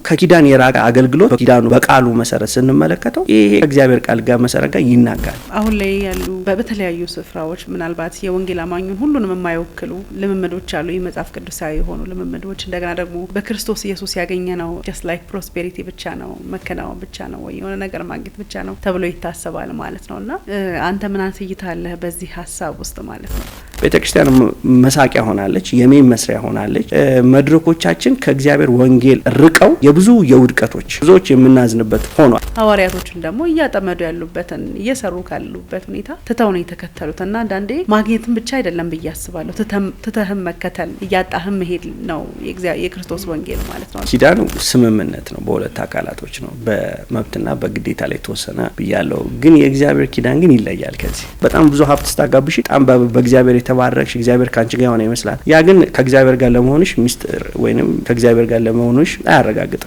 ከኪዳን የራቀ አገልግሎት በኪዳኑ በቃሉ መሰረት ስንመለከተው ይሄ ከእግዚአብሔር ቃል ጋር መሰረት ጋር ይናጋል። አሁን ላይ ያሉ በተለያዩ ስፍራዎች ምናልባት የወንጌል አማኙን ሁሉንም የማይወክሉ ልምምዶች አሉ። የመጽሐፍ ቅዱሳዊ የሆኑ ልምምዶች እንደገና ደግሞ በክርስቶስ ኢየሱስ ያገኘነው just like prosperity ብቻ ነው መከናወን ብቻ ነው ወይ የሆነ ነገር ማግኘት ብቻ ነው ተብሎ ይታሰባል ማለት ነውና አንተ ምን አንስይታለህ በዚህ ሐሳብ ውስጥ ማለት ነው? ቤተክርስቲያን መሳቂያ ሆናለች፣ የሜን መስሪያ ሆናለች። መድረኮቻችን ከእግዚአብሔር ወንጌል ርቀው የብዙ የውድቀቶች ብዙዎች የምናዝንበት ሆኗል። ሐዋርያቶችን ደግሞ እያጠመዱ ያሉበትን እየሰሩ ካሉበት ሁኔታ ትተው ነው የተከተሉትና አንዳንዴ ማግኘትን ብቻ አይደለም ብያስባለሁ ትተህም መከተል እያጣህም መሄድ ነው የክርስቶስ ወንጌል ማለት ነው። ኪዳኑ ስምምነት ነው፣ በሁለት አካላቶች ነው፣ በመብትና በግዴታ ላይ ተወሰነ ብያለሁ። ግን የእግዚአብሔር ኪዳን ግን ይለያል። ከዚህ በጣም ብዙ ሀብት ስታጋብሽ በጣም በእግዚአብሔር የተባረክሽ እግዚአብሔር ካንቺ ጋር ሆነ ይመስላል። ያ ግን ከእግዚአብሔር ጋር ለመሆንሽ ሚስጥር ወይንም ከእግዚአብሔር ጋር ለመሆንሽ አያረጋግጥም።